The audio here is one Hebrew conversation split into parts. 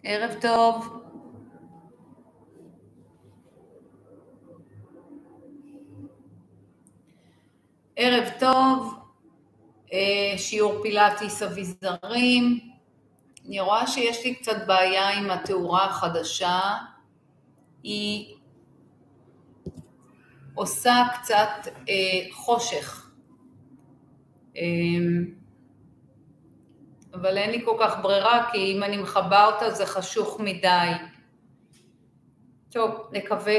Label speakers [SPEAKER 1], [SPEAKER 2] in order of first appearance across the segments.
[SPEAKER 1] ערב טוב. ערב טוב, שיעור פילאטיס אביזרים. אני רואה שיש לי קצת בעיה עם התאורה החדשה. היא עושה קצת חושך. אבל אין לי כל כך ברירה, כי אם אני מחבה אותה זה חשוך מדי. טוב, נקווה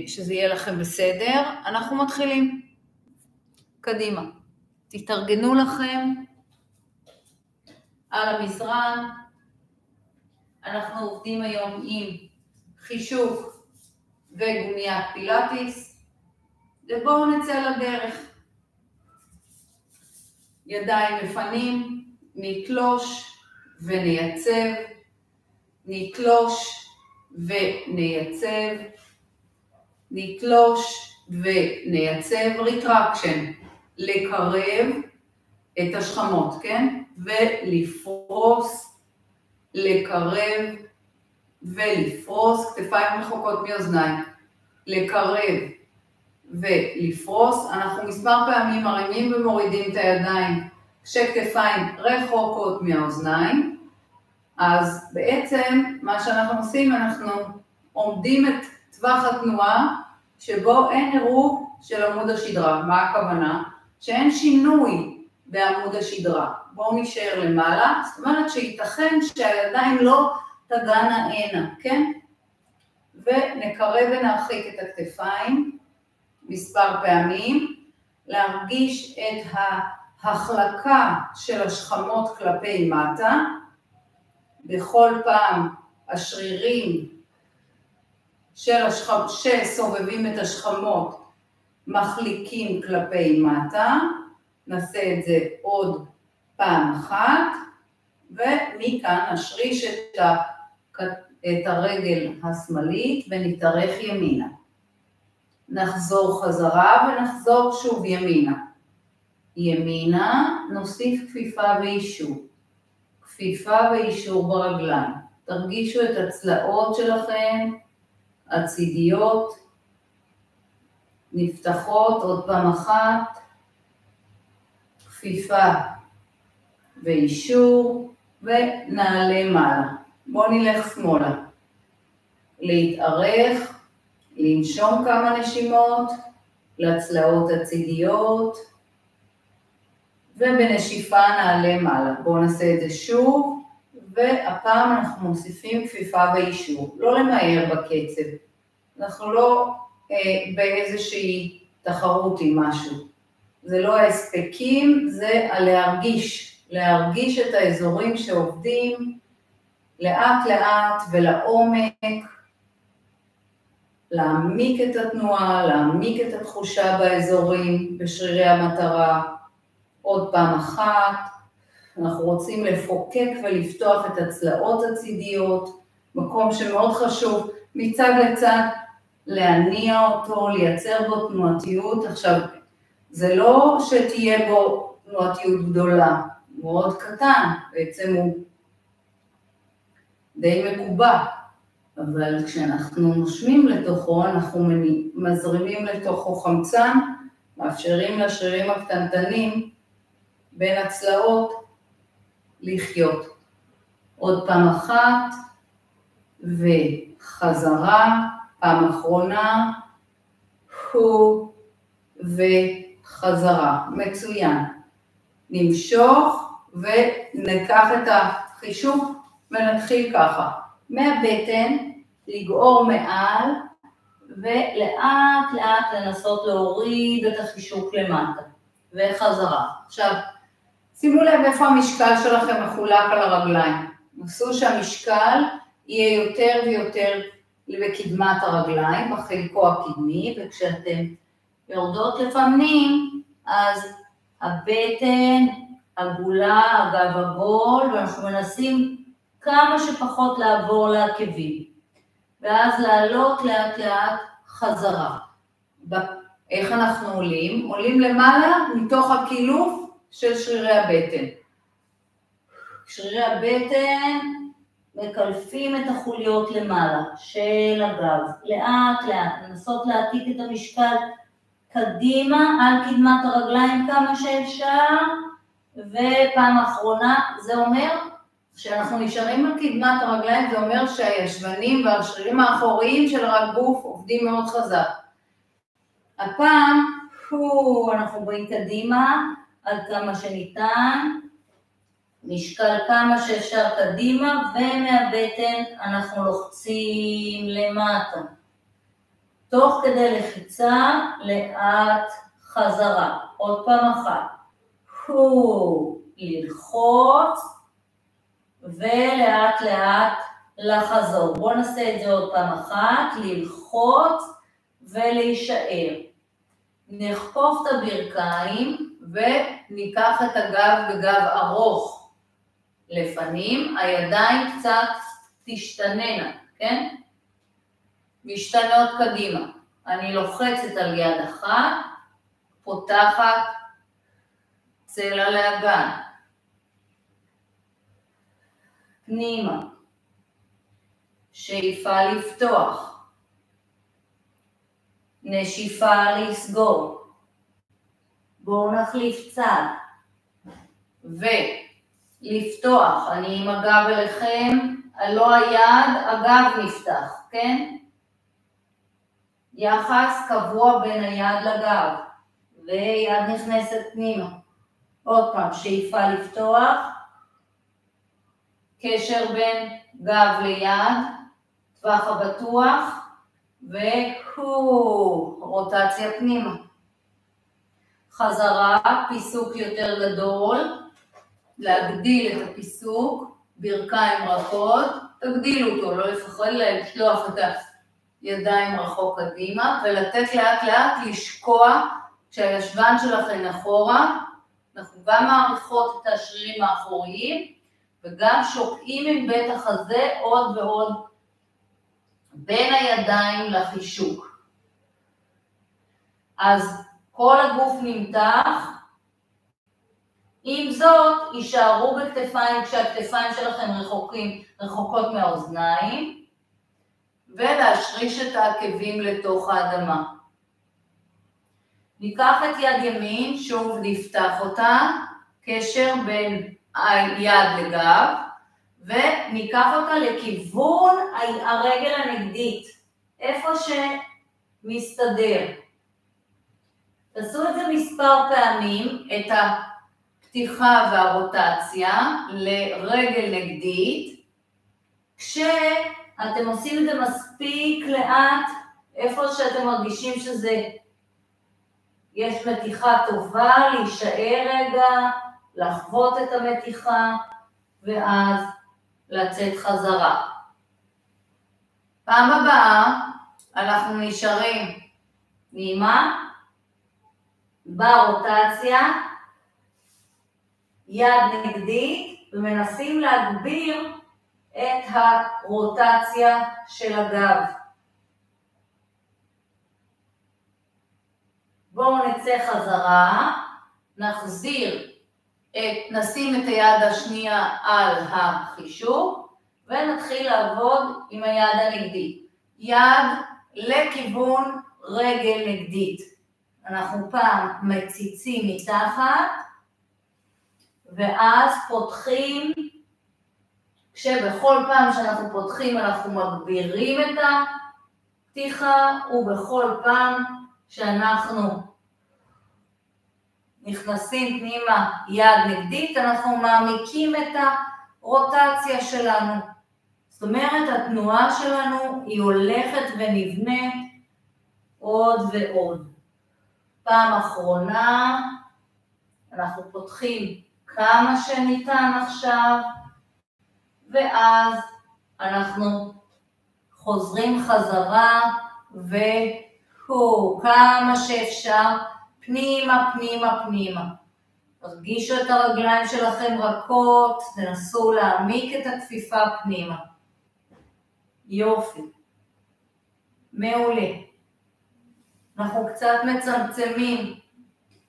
[SPEAKER 1] שזה יהיה לכם בסדר. אנחנו מתחילים. קדימה. תתארגנו לכם על המזרן. אנחנו עובדים היום עם חישוק וגומיית פילאטיס. ובואו נצא לדרך. ידיים לפנים, נתלוש ונייצב, נתלוש ונייצב, נתלוש ונייצב, ריטרקשן, לקרב את השכמות, כן? ולפרוס, לקרב ולפרוס, כתפיים רחוקות מאוזניים, לקרב ולפרוס. אנחנו מספר פעמים מרימים ומורידים את הידיים כשכתפיים רחוקות מהאוזניים. אז בעצם מה שאנחנו עושים, אנחנו עומדים את טווח התנועה שבו אין עירוב של עמוד השדרה. מה הכוונה? שאין שינוי בעמוד השדרה. בואו נשאר למעלה, זאת אומרת שייתכן שהידיים לא תגענה הנה, כן? ונקרב ונרחיק את הכתפיים מספר פעמים, להרגיש את ההחלקה של השכמות כלפי מטה. בכל פעם השרירים שסובבים את השכמות מחליקים כלפי מטה. נעשה את זה עוד פעם אחת, ומכאן נשריש את הרגל השמאלית ונתארך ימינה. נחזור חזרה ונחזור שוב ימינה. ימינה, נוסיף כפיפה ואישור. כפיפה ואישור ברגליים. תרגישו את הצלעות שלכם, הצידיות, נפתחות עוד פעם אחת. כפיפה ואישור ונעלה מעלה. בואו נלך שמאלה. להתארך, לנשום כמה נשימות, לצלעות הצידיות, ובנשיפה נעלה מעלה. בואו נעשה את זה שוב, והפעם אנחנו מוסיפים כפיפה ואישור. לא למהר בקצב. אנחנו לא באיזושהי תחרות עם משהו. זה לא ההספקים, זה להרגיש את האזורים שעובדים לאט לאט ולעומק, להעמיק את התנועה, להעמיק את התחושה באזורים, בשרירי המטרה. עוד פעם אחת, אנחנו רוצים לפוקק ולפתוח את הצלעות הצידיות, מקום שמאוד חשוב מצד לצד, להניע אותו, לייצר בו תנועתיות. עכשיו, זה לא שתהיה בו תנועתיות גדולה, מאוד קטן, בעצם הוא די מקובע, אבל כשאנחנו נושמים לתוכו, אנחנו מזרימים לתוכו חמצן, מאפשרים לשרירים הקטנטנים בין הצלעות לחיות. עוד פעם אחת, וחזרה, פעם אחרונה, וחזרה. מצוין. נמשוך וניקח את החישוק ונתחיל ככה. מהבטן, לגעור מעל, ולאט לאט לנסות להוריד את החישוק למטה. וחזרה. עכשיו, שימו לב איפה המשקל שלכם מחולק על הרגליים. נסו שהמשקל יהיה יותר ויותר בקדמת הרגליים, בחלקו הקדמי, וכשאתם יורדות לפנים, אז הבטן, הגולה, הגב עגול, ואנחנו מנסים כמה שפחות לעבור לעקבים. ואז לעלות לאט לאט חזרה. איך אנחנו עולים? עולים למעלה מתוך הקילוף של שרירי הבטן. שרירי הבטן מקלפים את החוליות למעלה של הגב. לאט לאט, לנסות להעתיק את המשקל קדימה על קדמת הרגליים כמה שאפשר, ופעם אחרונה זה אומר שאנחנו נשארים על קדמת הרגליים, זה אומר שהישבנים והשרירים האחוריים של הגוף עובדים מאוד חזק. הפעם אנחנו באים קדימה על כמה שניתן, משקל כמה שאפשר קדימה, ומהבטן אנחנו לוחצים למטה. תוך כדי לחיצה, לאט חזרה. עוד פעם אחת. ללחוץ, ולאט לאט לחזור. בואו נעשה את זה עוד פעם אחת. ללחוץ ולהישאר. נחפוף את הברכיים, וניקח את הגב בגב ארוך לפנים. הידיים קצת תשתננה, כן? משתנות קדימה. אני לוחצת על יד אחת, פותחת צלע לאגן. פנימה. שאיפה לפתוח. נשיפה לסגור. בואו נחליף צד. ולפתוח. אני עם הגב אליכם, לא היד, הגב נפתח, כן? יחס קבוע בין היד לגב, ויד נכנסת פנימה. עוד פעם, שאיפה לפתוח, קשר בין גב ליד, טווח הבטוח, רוטציה פנימה. חזרה, פיסוק יותר גדול, להגדיל את הפיסוק, ברכיים רכות, תגדילו אותו, לא לפחד לשלוח את הידיים רחוק קדימה, ולתת לאט לאט לשקוע כשהישבן שלכם אחורה. אנחנו גם מעריכות את השרירים האחוריים, וגם שוקעים עם בית החזה עוד ועוד בין הידיים לחישוק. אז כל הגוף נמתח, עם זאת יישארו בכתפיים כשהכתפיים שלכם רחוקות מהאוזניים, ולהשריש את העקבים לתוך האדמה. ניקח את יד ימין, שוב נפתח אותה, קשר בין היד לגב, וניקח אותה לכיוון הרגל הנגדית, איפה שמסתדר. תעשו את זה מספר פעמים, את הפתיחה והרוטציה לרגל נגדית, כשאתם עושים את זה מספיק לאט, איפה שאתם מרגישים שזה יש מתיחה טובה, להישאר רגע, לחוות את המתיחה, ואז לצאת חזרה. פעם הבאה אנחנו נשארים נעימה, ברוטציה, יד נגדית, ומנסים להגביר את הרוטציה של הגב. בואו נצא חזרה, נשים את היד השנייה על החישוק, ונתחיל לעבוד עם היד הנגדית. יד לכיוון רגל נגדית. אנחנו פעם מציצים מתחת, ואז פותחים, כשבכל פעם שאנחנו פותחים אנחנו מגבירים את הפתיחה, ובכל פעם שאנחנו נכנסים פנימה יד נגדית, אנחנו מעמיקים את הרוטציה שלנו. זאת אומרת, התנועה שלנו היא הולכת ונבנית עוד ועוד. פעם אחרונה, אנחנו פותחים כמה שניתן עכשיו, ואז אנחנו חוזרים חזרה, כמה שאפשר, פנימה, פנימה, פנימה. תרגישו את הרגליים שלכם רכות, תנסו להעמיק את הכפיפה פנימה. יופי. מעולה. אנחנו קצת מצמצמים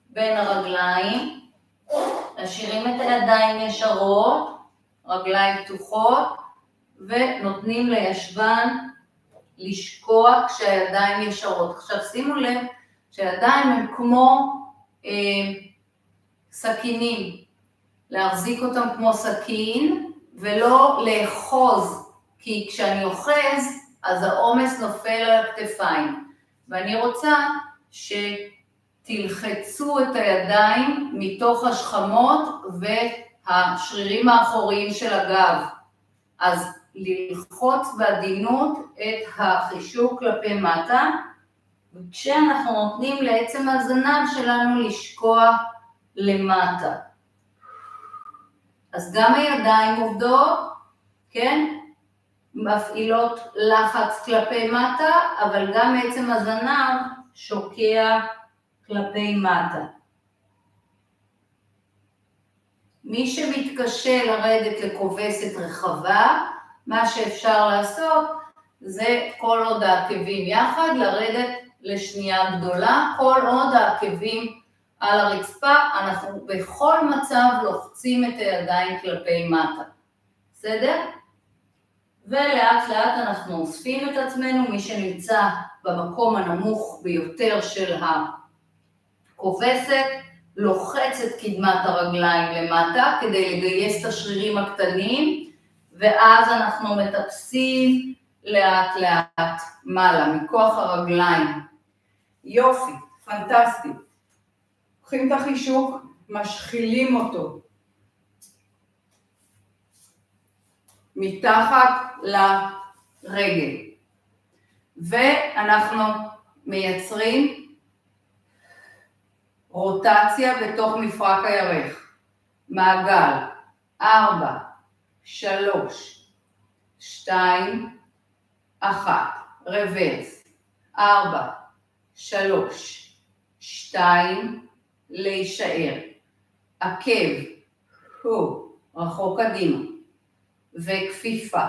[SPEAKER 1] בין הרגליים, משאירים את הידיים ישרות, רגליים פתוחות, ונותנים לישבן לשקוע כשהידיים ישרות. עכשיו שימו לב שהידיים הם כמו סכינים, להחזיק אותם כמו סכין ולא לאחוז, כי כשאני אוחז אז העומס נופל על הכתפיים, ואני רוצה שתלחצו את הידיים מתוך השכמות והשרירים האחוריים של הגב. אז ללחוץ בעדינות את החישוק כלפי מטה, וכשאנחנו נותנים לעצם הזנב שלנו לשקוע למטה. אז גם הידיים עובדות, כן? מפעילות לחץ כלפי מטה, אבל גם עצם הזנב שוקע כלפי מטה. מי שמתקשה לרדת לכובסת רחבה, מה שאפשר לעשות זה כל עוד העקבים יחד, לרדת לשנייה גדולה, כל עוד העקבים על הרצפה, אנחנו בכל מצב לוחצים את הידיים כלפי מטה. בסדר? ולאט לאט אנחנו אוספים את עצמנו, מי שנמצא במקום הנמוך ביותר של הכובסת, לוחץ את קדמת הרגליים למטה כדי לגייס את השרירים הקטנים, ואז אנחנו מטפסים לאט לאט מעלה מכוח הרגליים. יופי, פנטסטי. לוקחים את החישוק, משחילים אותו מתחת לרגל, ואנחנו מייצרים רוטציה בתוך מפרק הירך. מעגל 4, 3, 2, 1, רוורס, 4, 3, 2, להישאר. עקב, הוא, רחוק קדימה, וכפיפה.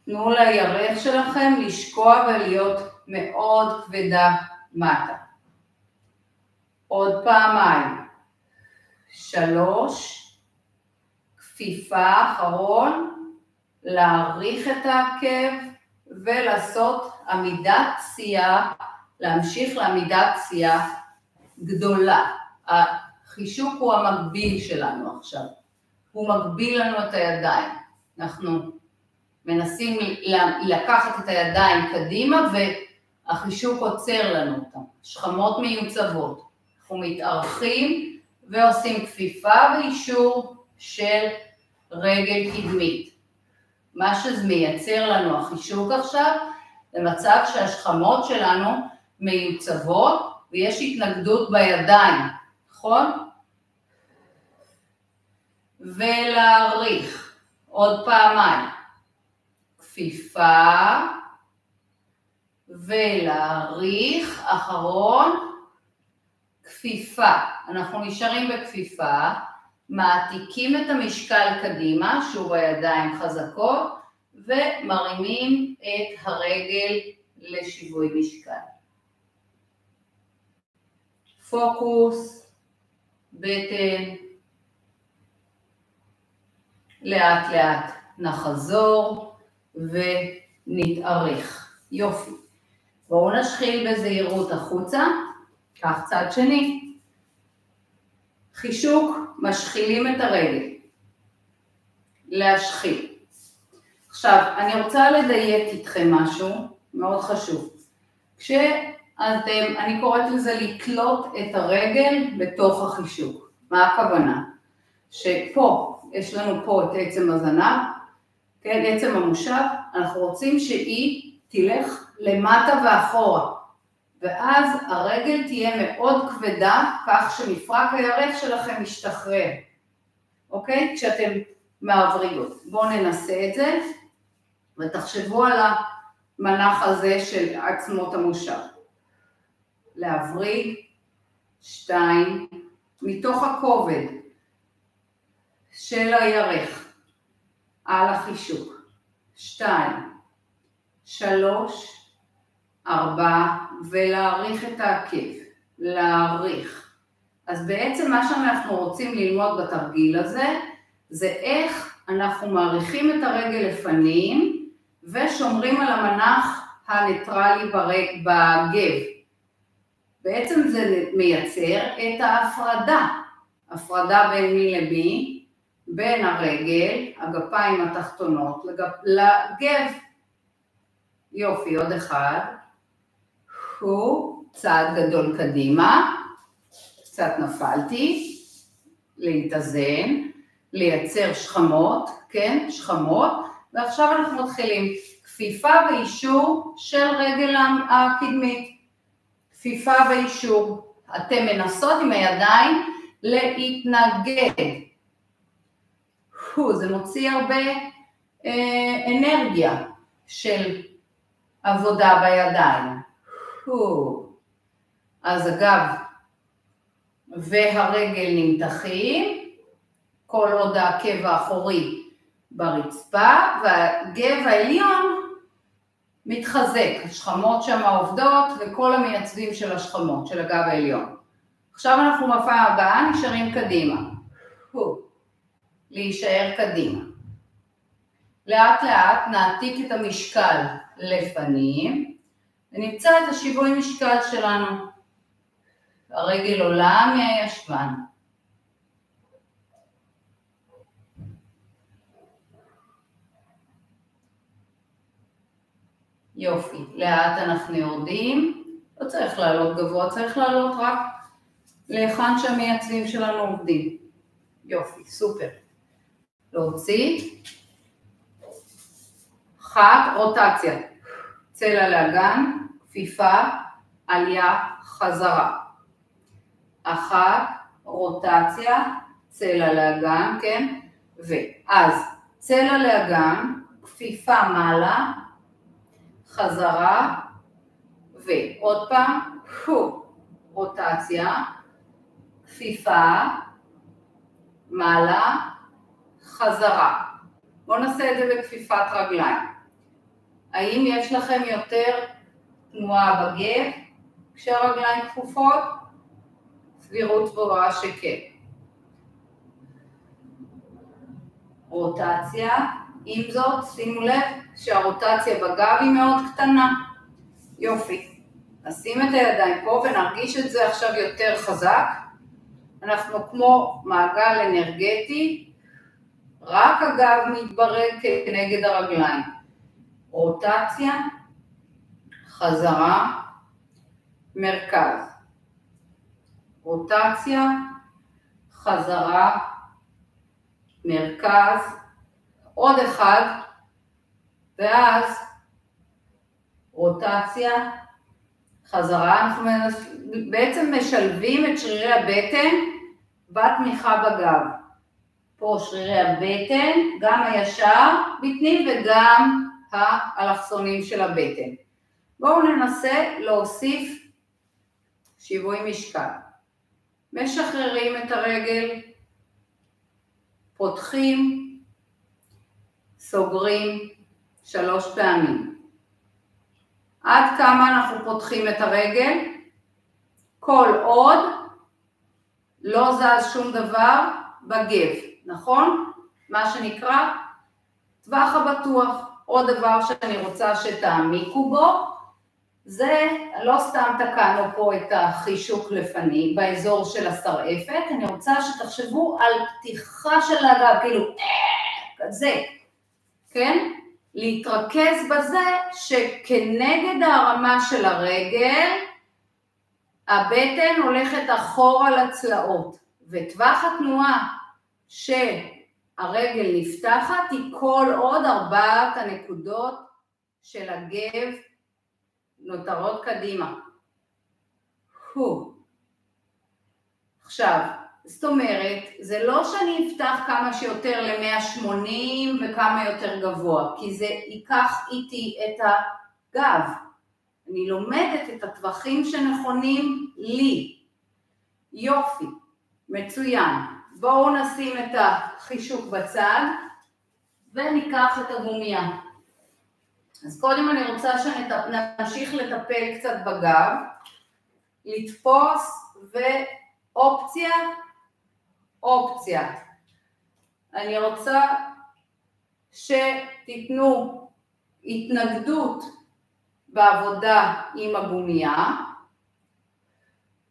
[SPEAKER 1] תנו לירך שלכם לשקוע ולהיות מאוד כבדה מטה. עוד פעמיים. 3, כפיפה, אחרון, להאריך את העקב ולעשות עמידת פסיעה, להמשיך לעמידת פסיעה גדולה. החישוק הוא המקביל שלנו עכשיו, הוא מגביל לנו את הידיים. אנחנו מנסים לקחת את הידיים קדימה והחישוק עוצר לנו אותם. שכמות מיוצבות. אנחנו מתארחים ועושים כפיפה ואישור של רגל קדמית. מה שזה מייצר לנו החישוק עכשיו, זה מצב שהשכמות שלנו מיוצבות ויש התנגדות בידיים, נכון? ולהאריך. עוד פעמיים. כפיפה ולהאריך, אחרון, כפיפה. אנחנו נשארים בכפיפה, מעתיקים את המשקל קדימה, שוב הידיים חזקות, ומרימים את הרגל לשיווי משקל. פוקוס, בטן, לאט לאט נחזור ונתארך. יופי. בואו נשחיל בזהירות החוצה, כך צד שני. חישוק, משחילים את הרגל. להשחיל. עכשיו, אני רוצה לדייק איתכם משהו מאוד חשוב. אני קוראת לזה לתלות את הרגל בתוך החישוק. מה הכוונה? שפה, יש לנו פה את עצם הזנב, כן, עצם המושב, אנחנו רוצים שהיא תלך למטה ואחורה, ואז הרגל תהיה מאוד כבדה, כך שמפרק הירך שלכם משתחרר, אוקיי? כשאתם מעברים. בואו ננסה את זה, ותחשבו על המנח הזה של עצמות המושב. להבריג, 2, מתוך הכובד של הירך, על החישוק, 2, 3, 4, ולהאריך את העקב, להאריך. אז בעצם מה שאנחנו רוצים ללמוד בתרגיל הזה, זה איך אנחנו מעריכים את הרגל לפנים ושומרים על המנח הניטרלי בגב. בעצם זה מייצר את ההפרדה, הפרדה בין מי למי, בין הרגל, הגפיים התחתונות לגב. יופי, עוד אחד. הוא צעד גדול קדימה, קצת נפלתי, להתאזן, לייצר שכמות, כן, שכמות, ועכשיו אנחנו מתחילים. כפיפה ואישור של רגל הקדמית. כפיפה ואישור. אתם מנסות עם הידיים להתנגד. זה מוציא הרבה אנרגיה של עבודה בידיים. אז הגב והרגל נמתחים, כל עוד העקב האחורי ברצפה, והגב העליון מתחזק, השכמות שם עובדות וכל המייצבים של השכמות, של הגב העליון. עכשיו אנחנו בפעם הבאה נשארים קדימה. להישאר קדימה. לאט לאט נעתיק את המשקל לפנים, ונמצא את השיווי משקל שלנו. הרגל עולה מהישבן. יופי, לאט אנחנו יורדים, לא צריך לעלות גבוה, צריך לעלות רק להיכן שהמייצבים שלנו עובדים. יופי, סופר. להוציא, חד, רוטציה, צלע לאגן, כפיפה, עלייה, חזרה. אחת, רוטציה, צלע לאגן, כן? ואז צלע לאגן, כפיפה מעלה, חזרה, ועוד פעם, רוטציה, כפיפה, מעלה, חזרה. בואו נעשה את זה בכפיפת רגליים. האם יש לכם יותר תנועה בגב כשהרגליים כפופות? סבירות גבוהה שכן. רוטציה, עם זאת שימו לב שהרוטציה בגב היא מאוד קטנה. יופי. נשים את הידיים פה ונרגיש את זה עכשיו יותר חזק. אנחנו כמו מעגל אנרגטי, רק הגב מתברג כנגד הרגליים. רוטציה, חזרה, מרכז. רוטציה, חזרה, מרכז, עוד אחד, ואז רוטציה, חזרה. אנחנו בעצם משלבים את שרירי הבטן בתמיכה בגב. פה שרירי הבטן, גם הישר בטנים וגם האלכסונים של הבטן. בואו ננסה להוסיף שיווי משקל. משחררים את הרגל, פותחים, סוגרים 3 פעמים. עד כמה אנחנו פותחים את הרגל? כל עוד לא זז שום דבר בגב, נכון? מה שנקרא טווח הבטוח. עוד דבר שאני רוצה שתעמיקו בו, זה לא סתם תקענו פה את החישוק לפני באזור של השרעפת, אני רוצה שתחשבו על פתיחה של הגב, כאילו כזה, כן? להתרכז בזה שכנגד הרמה של הרגל, הבטן הולכת אחורה לצלעות, וטווח התנועה שהרגל נפתחת היא כל עוד 4 הנקודות של הגב נותרות קדימה. עכשיו, זאת אומרת, זה לא שאני אפתח כמה שיותר ל-180 וכמה יותר גבוה, כי זה ייקח איתי את הגב. אני לומדת את הטווחים שנכונים לי. יופי, מצוין. בואו נשים את החישוק בצד וניקח את הגומיה. אז קודם אני רוצה שנמשיך לטפל קצת בגב, לתפוס ואופציה, אופציה. אני רוצה שתיתנו התנגדות בעבודה עם הגומייה,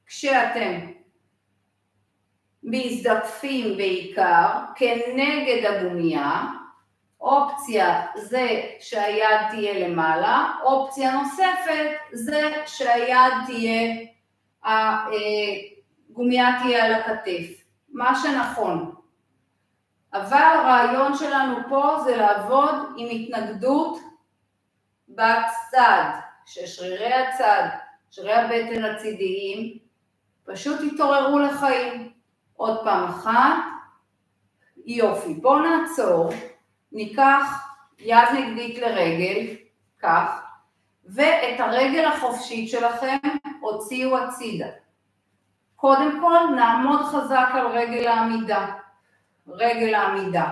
[SPEAKER 1] כשאתם מזדקפים בעיקר כנגד הגומייה. אופציה זה שהיד תהיה למעלה, אופציה נוספת זה שהיד תהיה, הגומייה תהיה על הכתף, מה שנכון. אבל הרעיון שלנו פה זה לעבוד עם התנגדות בצד, ששרירי הצד, שרירי הבטן הצידיים, פשוט יתעוררו לחיים. עוד פעם אחת, יופי, בואו נעצור, ניקח יד נגדית לרגל, כך, ואת הרגל החופשית שלכם הוציאו הצידה. קודם כל נעמוד חזק על רגל העמידה. רגל העמידה.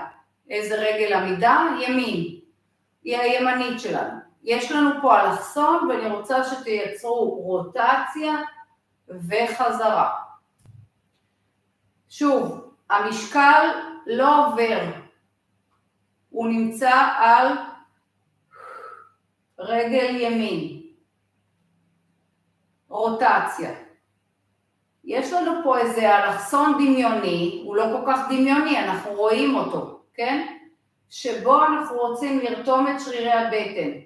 [SPEAKER 1] איזה רגל עמידה? ימין. היא הימנית שלנו. יש לנו פה אלכסון ואני רוצה שתייצרו רוטציה וחזרה. שוב, המשקל לא עובר. הוא נמצא על רגל ימין. רוטציה. יש לנו פה איזה אלכסון דמיוני, הוא לא כל כך דמיוני, אנחנו רואים אותו, כן? שבו אנחנו רוצים לרתום את שרירי הבטן.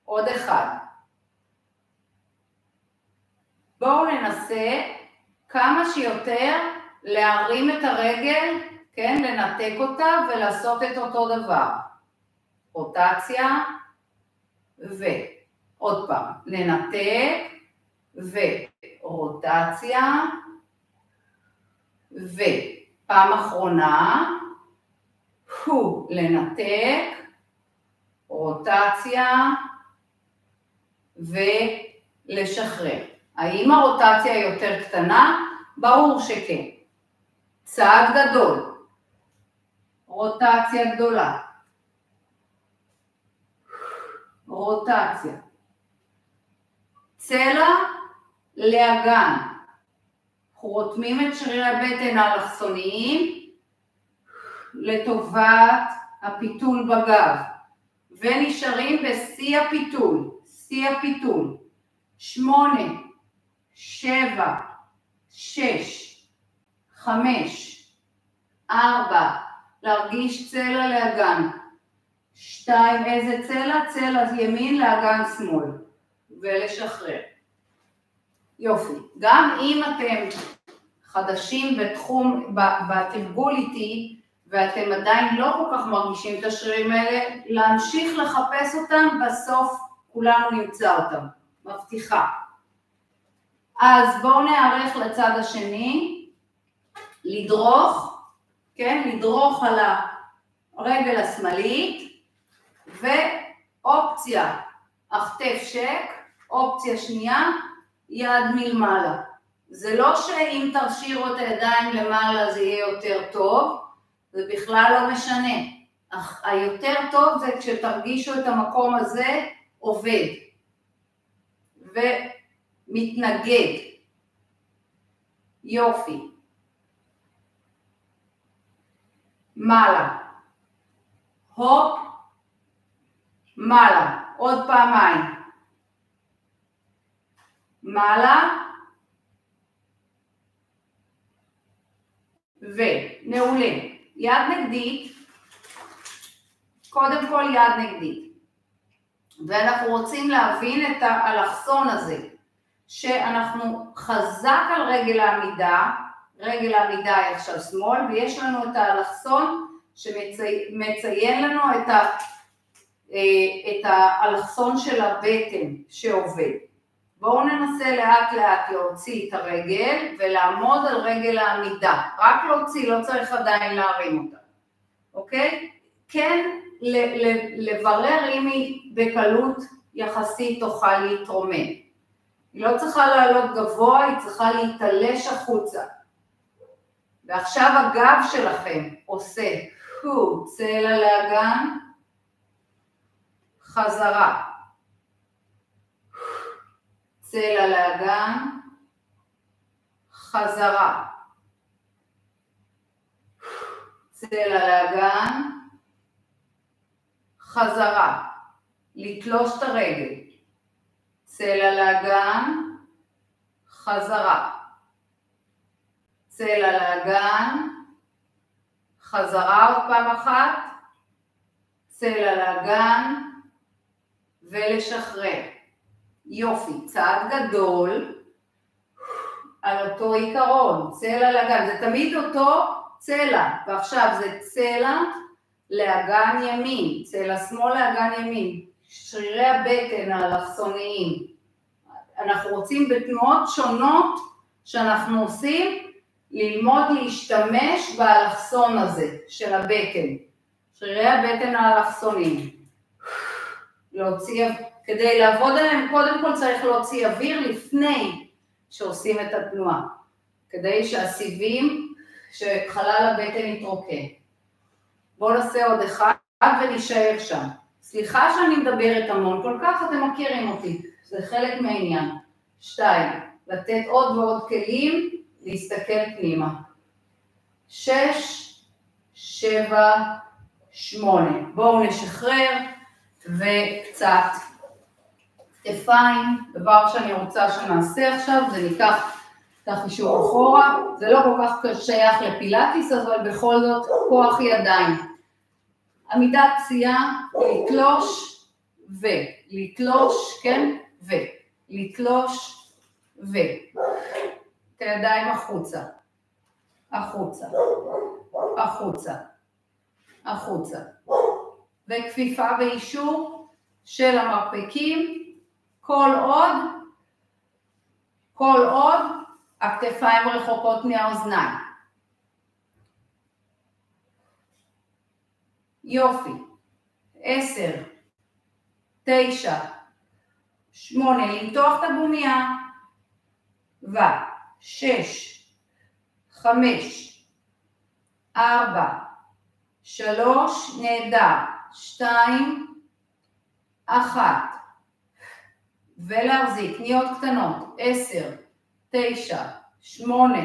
[SPEAKER 1] עוד אחד. בואו ננסה כמה שיותר להרים את הרגל, כן? לנתק אותה ולעשות את אותו דבר. רוטציה ועוד פעם, לנתק ורוטציה ופעם אחרונה, לנתק, רוטציה ולשחרר. האם הרוטציה יותר קטנה? ברור שכן. צעד גדול, רוטציה גדולה, רוטציה, צלע לאגן, אנחנו רותמים את שרירי הבטן האלכסוניים לטובת הפיתול בגב, ונשארים בשיא הפיתול, שיא הפיתול, 8, 7, 6, 5, 4, להרגיש צלע לאגן, 2, איזה צלע? צלע ימין לאגן שמאל, ולשחרר. יופי, גם אם אתם חדשים בתחום, בתרגול איתי, ואתם עדיין לא כל כך מרגישים את השרירים האלה, להמשיך לחפש אותם, בסוף כולנו נמצא אותם, מבטיחה. אז בואו נערך לצד השני, לדרוך, כן, לדרוך על הרגל השמאלית, ואופציה, הכתף שק, אופציה שנייה, יד מלמעלה. זה לא שאם תרשירו את הידיים למעלה זה יהיה יותר טוב, זה בכלל לא משנה. היותר טוב זה כשתרגישו את המקום הזה עובד ומתנגד. יופי. מעלה. הופ. מעלה. עוד פעמיים. מעלה. ונעולה. יד נגדית. קודם כל יד נגדית. ואנחנו רוצים להבין את האלכסון הזה, שאנחנו חזק על רגל העמידה, רגל העמידה היא עכשיו שמאל, ויש לנו את האלכסון שמציין לנו את האלכסון של הבטן שעובד. בואו ננסה לאט לאט להוציא את הרגל ולעמוד על רגל העמידה. רק להוציא, לא צריך עדיין להרים אותה. אוקיי? כן, לברר אם היא בקלות יחסית תוכל להתרומם. היא לא צריכה לעלות גבוה, היא צריכה להתעלש החוצה. ועכשיו הגב שלכם עושה צלע לאגן, חזרה. צלע לאגן, חזרה. צלע לאגן, חזרה, לתלוש את הרגל, צלע לאגן, חזרה, צלע לאגן, חזרה עוד פעם אחת, צלע לאגן, ולשחרר. יופי, צעד גדול על אותו עיקרון, צלע לאגן, זה תמיד אותו צלע, ועכשיו זה צלע לאגן ימין, צלע שמאל לאגן ימין, שרירי הבטן האלכסוניים. אנחנו רוצים בתנועות שונות שאנחנו עושים, ללמוד להשתמש באלכסון הזה של הבטן, שרירי הבטן האלכסוניים. כדי לעבוד עליהם, קודם כל צריך להוציא אוויר לפני שעושים את התנועה, כדי שהסיבים, שחלל הבטן יתרוקן. בואו נעשה עוד אחד ונשאר שם. סליחה שאני מדברת המון, כל כך אתם מכירים אותי, זה חלק מהעניין. 2, לתת עוד ועוד כלים, להסתכל פנימה. 6, 7, 8. בואו נשחרר וקצת כתפיים. דבר שאני רוצה שנעשה עכשיו, זה ניקח את החישוב אחורה. זה לא כל כך שייך לפילאטיס, אבל בכל זאת כוח ידיים. עמידת פציעה, לתלוש ולתלוש, כן? ולתלוש את הידיים החוצה, החוצה, החוצה, החוצה. וכפיפה ואישור של המרפקים, כל עוד הכתפיים רחוקות מהאוזניים. יופי. 10, 9, 8, למתוח את הגומיה. 6, 5, 4, 3, נהדר. 2, 1. ולהחזיק, קניות קטנות. 10, 9, 8,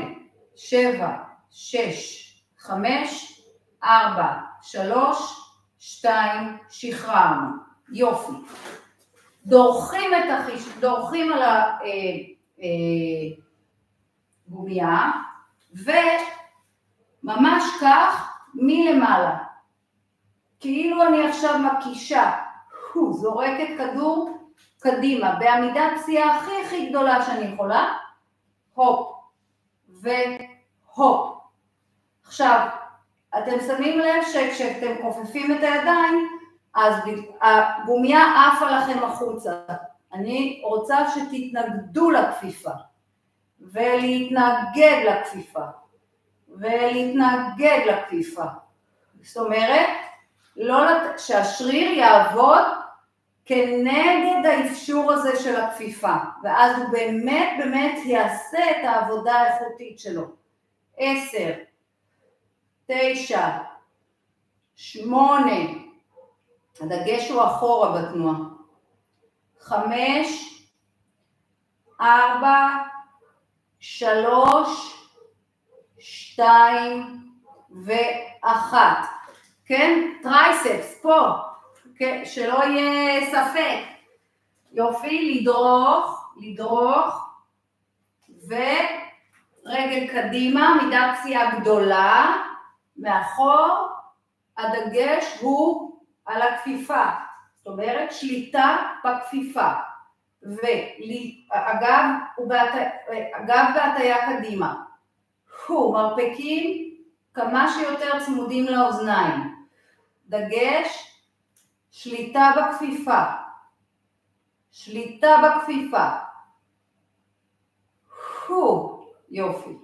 [SPEAKER 1] 7, 6, 5, 4, 3, 2, שחררנו. יופי. דורכים על הגומיה, וממש כך מלמעלה. כאילו אני עכשיו מקישה, זורקת כדור קדימה, בעמידת פציעה הכי גדולה שאני יכולה, הופ והופ. עכשיו, אתם שמים לב שכשאתם כופפים את הידיים, אז הגומיה עפה לכם החוצה. אני רוצה שתתנגדו לכפיפה, ולהתנגד לכפיפה, ולהתנגד לכפיפה. זאת אומרת, שהשריר יעבוד כנגד האפשור הזה של הכפיפה, ואז הוא באמת יעשה את העבודה האיכותית שלו. 10, 9, 8, הדגש הוא אחורה בתנועה. 5, 4, 3, 2 ו1. כן? טרייספס, פה, כן? שלא יהיה ספק. יופי, לדרוך, ורגל קדימה, עמידת פציעה גדולה, מאחור, הדגש הוא על הכפיפה, זאת אומרת שליטה בכפיפה, והגב בהטיה קדימה, מרפקים כמה שיותר צמודים לאוזניים, דגש, שליטה בכפיפה, יופי,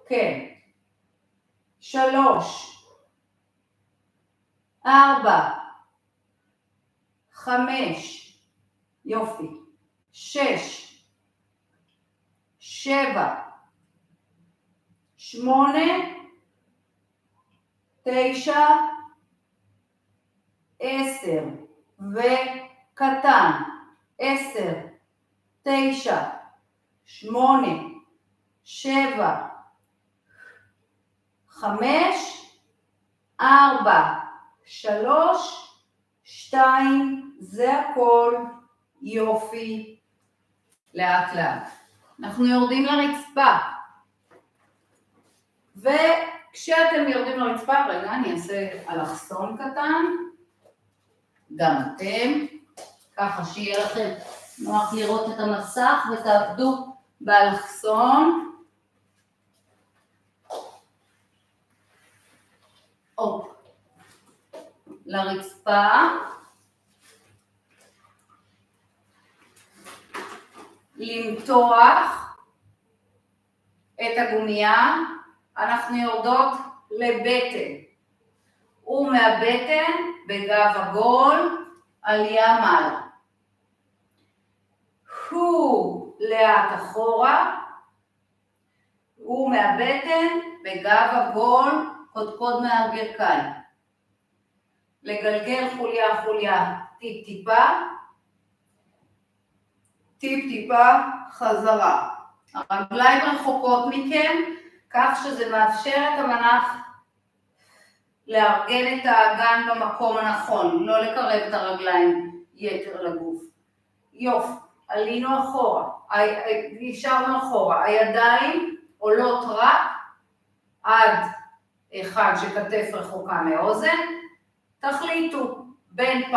[SPEAKER 1] כן, 3, 4, 5, יופי, 6, 7, 8, 9, 10, וקטן, 10, 9, 8, 7, 5, 4, 3, 2, זה הכל, יופי, לאט לאט. אנחנו יורדים לרצפה, וכשאתם יורדים לרצפה, רגע אני אעשה אלכסון קטן, גם אתם, ככה שיהיה לכם נוח לראות את המסך ותעבדו באלכסון. לרצפה, למתוח את הגומייה, אנחנו יורדות לבטן, ומהבטן בגב עגול, עלייה מעלה. לאט אחורה, ומהבטן בגב עגול, קודקוד מהברכיים. לגלגל חוליה חוליה, טיפ טיפה, טיפ טיפה, חזרה. הרגליים רחוקות מכם, כך שזה מאפשר את המנח לארגן את האגן במקום הנכון, לא לקרב את הרגליים יתר לגוף. יופי, עלינו אחורה, נשארנו אחורה, הידיים עולות רק עד אחד שכתף רחוקה מאוזן, תחליטו בין 2-3,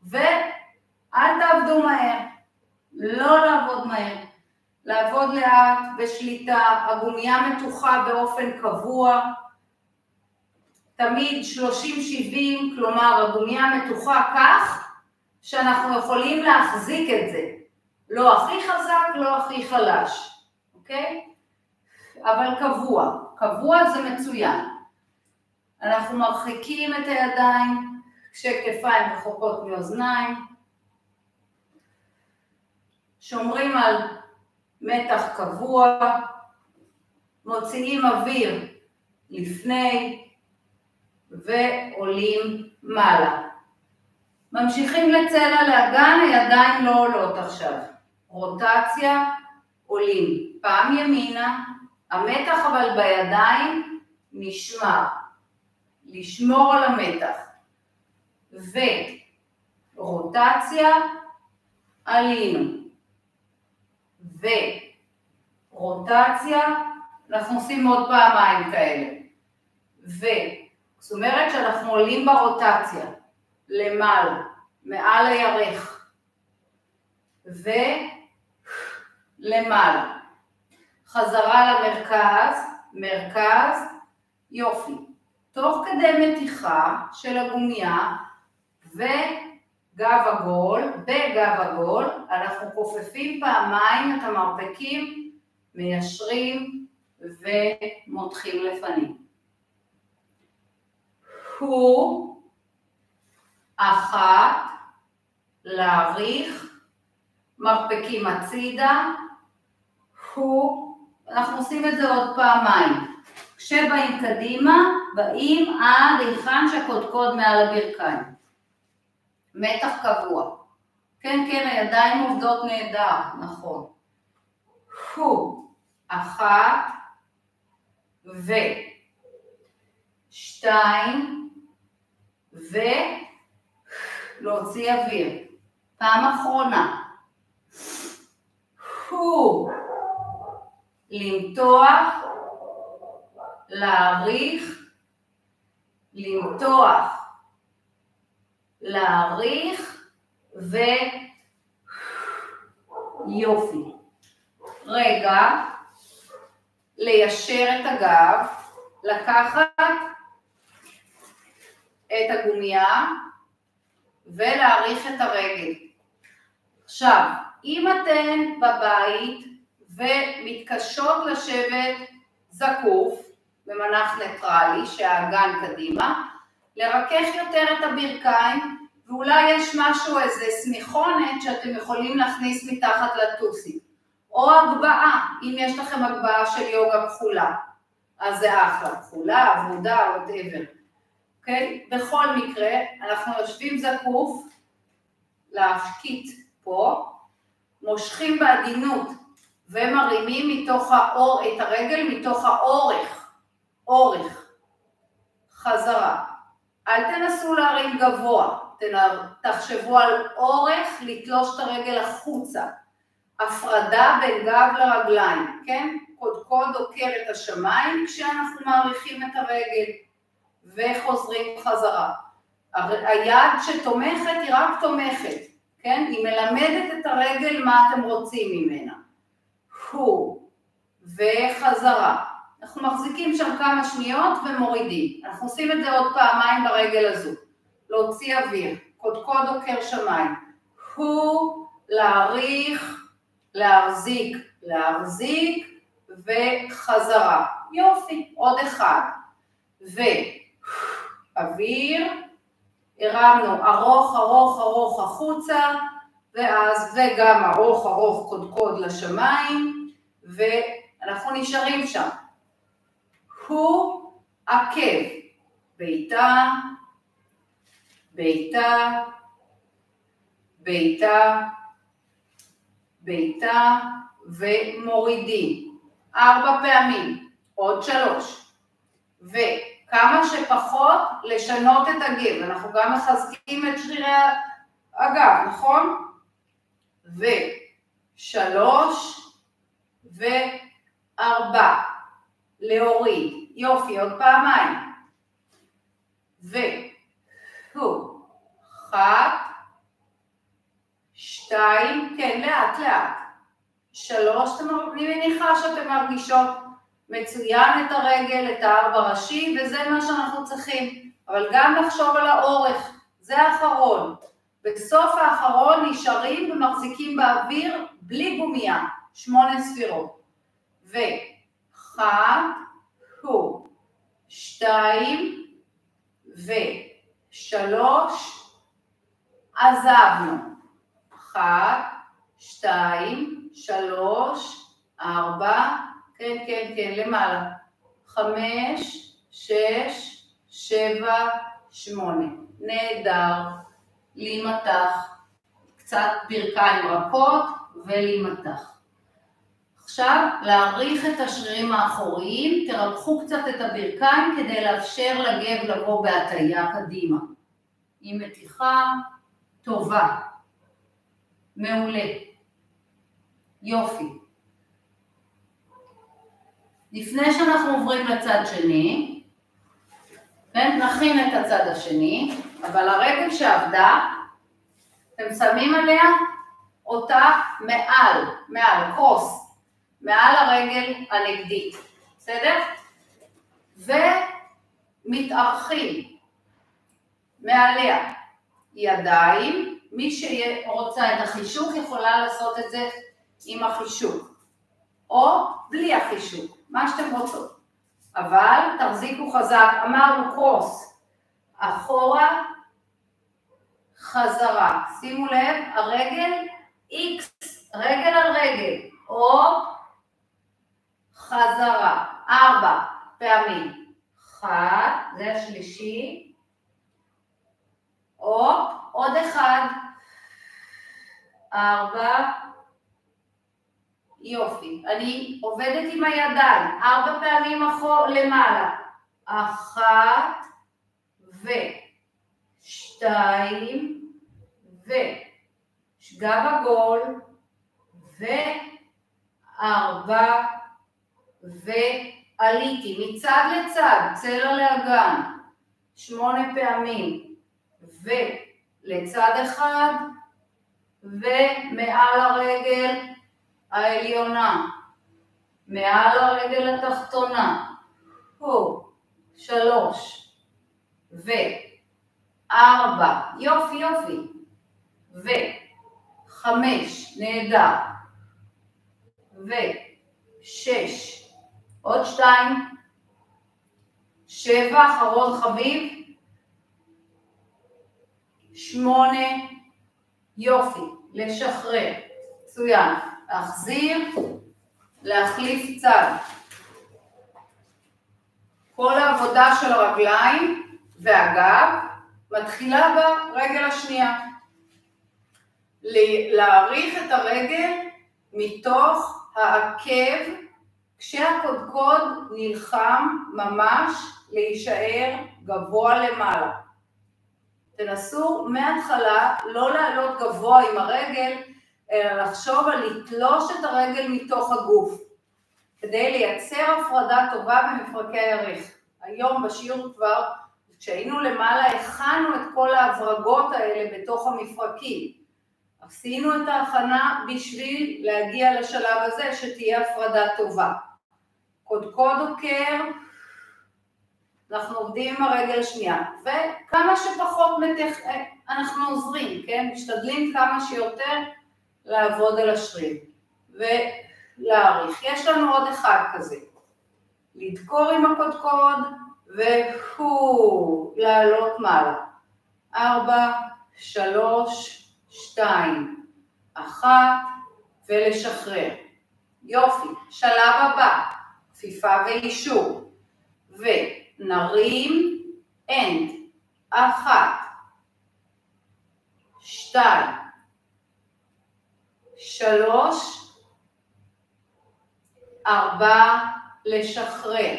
[SPEAKER 1] ואל תעבדו מהר, לא לעבוד מהר, לעבוד לאט בשליטה, הגומייה מתוחה באופן קבוע, תמיד 30-70, כלומר הגומייה מתוחה כך שאנחנו יכולים להחזיק את זה, לא הכי חזק, לא הכי חלש, אוקיי? אבל קבוע, קבוע זה מצוין. אנחנו מרחיקים את הידיים כשכתפיים רחוקות מאוזניים, שומרים על מתח קבוע, מוציאים אוויר לפני ועולים מעלה. ממשיכים לצלע לאגן, הידיים לא עולות עכשיו. רוטציה, עולים. פעם ימינה, המתח אבל בידיים נשמר. לשמור על המתח. ורוטציה, עלינו. ורוטציה, אנחנו עושים עוד פעמיים כאלה. זאת אומרת שאנחנו עולים ברוטציה. למעלה, מעל הירך, ולמעלה. חזרה למרכז, מרכז, יופי. תוך כדי מתיחה של הגומייה וגב עגול, בגב עגול, אנחנו כופפים פעמיים את המרפקים, מיישרים ומותחים לפנים. אחת, להאריך, מרפקים הצידה, אנחנו עושים את זה עוד פעמיים. כשבאים קדימה, באים עד היכן שהקודקוד מעל הברכיים. מתח קבוע. כן, כן, הידיים עובדות נהדר, נכון. אחת, שתיים, להוציא אוויר. פעם אחרונה. למתוח, להאריך, למתוח, להאריך, ויופי. רגע, ליישר את הגב, לקחת את הגומייה, ולהאריך את הרגל. עכשיו, אם אתן בבית ומתקשות לשבת זקוף, במנח ניטרלי שהאגן קדימה, לרכך יותר את הברכיים, ואולי יש משהו, איזה סמיכונת שאתם יכולים להכניס מתחת לטוסית, או הגבהה, אם יש לכם הגבהה של יוגה כחולה, אז זה אחלה, כחולה, עבודה, whatever. אוקיי? בכל מקרה, אנחנו יושבים זקוף, להשקיט פה, מושכים בעדינות ומרימים מתוך את הרגל מתוך האורך, אורך. חזרה. אל תנסו להרים גבוה, תחשבו על אורך, לתלוש את הרגל החוצה. הפרדה בין גב לרגליים, כן? קודקוד עוקר את השמיים כשאנחנו מעריכים את הרגל וחוזרים חזרה. היד שתומכת היא רק תומכת, כן? היא מלמדת את הרגל מה אתם רוצים ממנה. וחזרה. אנחנו מחזיקים שם כמה שניות ומורידים. אנחנו עושים את זה עוד פעמיים ברגל הזו. להוציא אוויר, קודקוד עוקר שמיים. להאריך, להחזיק וחזרה. יופי, עוד אחד. ואוויר, הרמנו ארוך החוצה, וגם ארוך קודקוד לשמיים, ואנחנו נשארים שם. עקב, בעיטה ומורידים. 4 פעמים, עוד 3. וכמה שפחות לשנות את הגב. אנחנו גם מחזקים את שרירי הגב, נכון? 3 ו4. להוריד. יופי, עוד פעמיים. 1, 2, כן, לאט. 3, אני מניחה שאתם מרגישות מצוין את הרגל, את 4 ראשי, וזה מה שאנחנו צריכים. אבל גם לחשוב על האורך, זה האחרון. בסוף האחרון נשארים ומחזיקים באוויר בלי גומיה, 8 ספירות. 1, 2 ו3, עזבנו. 1, 2, 3, 4, כן, למעלה. 5, 6, 7, 8. נהדר. להימתח. קצת ברכיים רכות ולהימתח. עכשיו, להעריך את השרירים האחוריים, תרקחו קצת את הברכיים כדי לאפשר לגב לבוא בהטיה קדימה. עם מתיחה טובה. מעולה. יופי. לפני שאנחנו עוברים לצד שני, נכין את הצד השני, אבל הרגל שעבדה, אתם שמים עליה אותה מעל, קרוס, מעל הרגל הנגדית, בסדר? ומתארחים מעליה ידיים, מי שרוצה את החישוק יכולה לעשות את זה עם החישוק, או בלי החישוק, מה שאתם רוצות. אבל תחזיקו חזק, אמרנו קרוס, אחורה, חזרה. שימו לב, הרגל X, רגל על רגל, או חזרה. 4 פעמים. 1, זה השלישי, או עוד 1, 4, יופי. אני עובדת עם הידיים, 4 פעמים למעלה. 1 ו2 ושגב עגול ו4 ועליתי מצד לצד, צלע לאגן, 8 פעמים ולצד אחד ומעל הרגל העליונה, מעל הרגל התחתונה, 3 ו4, יופי, ו5, נהדר, ו6, עוד 2, 7, אחרון חביב, 8, יופי, לשחרר, מצוין, להחזיר, להחליף צד. כל העבודה של הרגליים והגב מתחילה ברגל השנייה. להעריך את הרגל מתוך העקב כשהקודקוד נלחם ממש להישאר גבוה למעלה. תנסו מההתחלה לא לעלות גבוה עם הרגל, אלא לחשוב על לתלוש את הרגל מתוך הגוף, כדי לייצר הפרדה טובה במפרקי הירך. היום בשיעור כבר, כשהיינו למעלה, הכנו את כל ההברגות האלה בתוך המפרקים. עשינו את ההכנה בשביל להגיע לשלב הזה שתהיה הפרדה טובה. קודקוד עוקר, אנחנו עובדים עם הרגל השנייה, וכמה שפחות אנחנו עוזרים, כן? משתדלים כמה שיותר לעבוד על השריר ולהאריך. יש לנו עוד אחד כזה, לדקור עם הקודקוד לעלות מעלה. 4, 3, 2, 1 ולשחרר. יופי, שלב הבא, כפיפה ואישור. ונרים, אנד, 1, 2, 3, 4, לשחרר.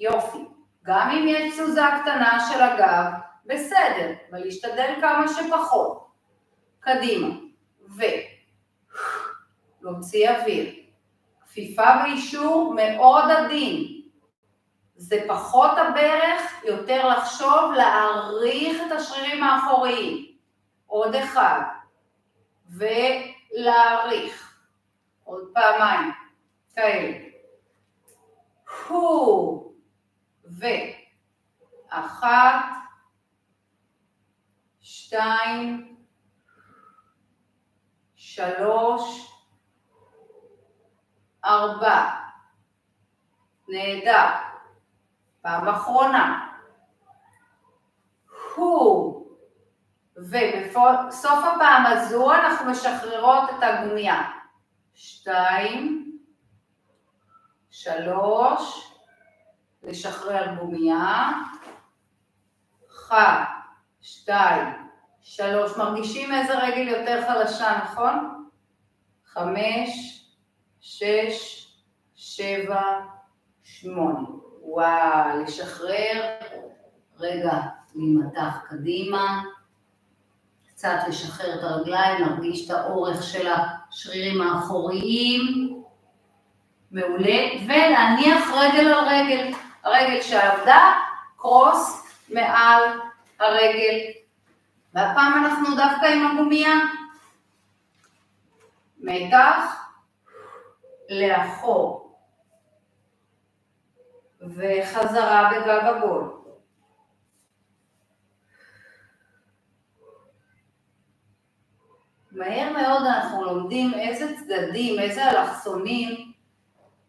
[SPEAKER 1] יופי. גם אם יש תזוזה קטנה של הגב, בסדר, אבל להשתדל כמה שפחות. קדימה. להוציא אוויר. כפיפה ואישור מאוד עדין. זה פחות הברך, יותר לחשוב להאריך את השרירים האחוריים. עוד אחד. ולהאריך. עוד פעמיים. כאלה. 1, 2, 3, 4. נהדר. פעם אחרונה. ובסוף הפעם הזו אנחנו משחררות את הגומיה. 2, 3, לשחרר גומיה. 1, 2, 3, מרגישים איזה רגל יותר חלשה, נכון? 5, 6, 7, 8. וואו, לשחרר. רגע, ממתח קדימה. קצת לשחרר את הרגליים, להרגיש את האורך של השרירים האחוריים. מעולה. ולהניח רגל על רגל. הרגל שעבדה, קרוס מעל הרגל. והפעם אנחנו דווקא עם הגומיה. מתח לאחור. וחזרה בגב עגול. מהר מאוד אנחנו לומדים איזה צדדים, איזה אלכסונים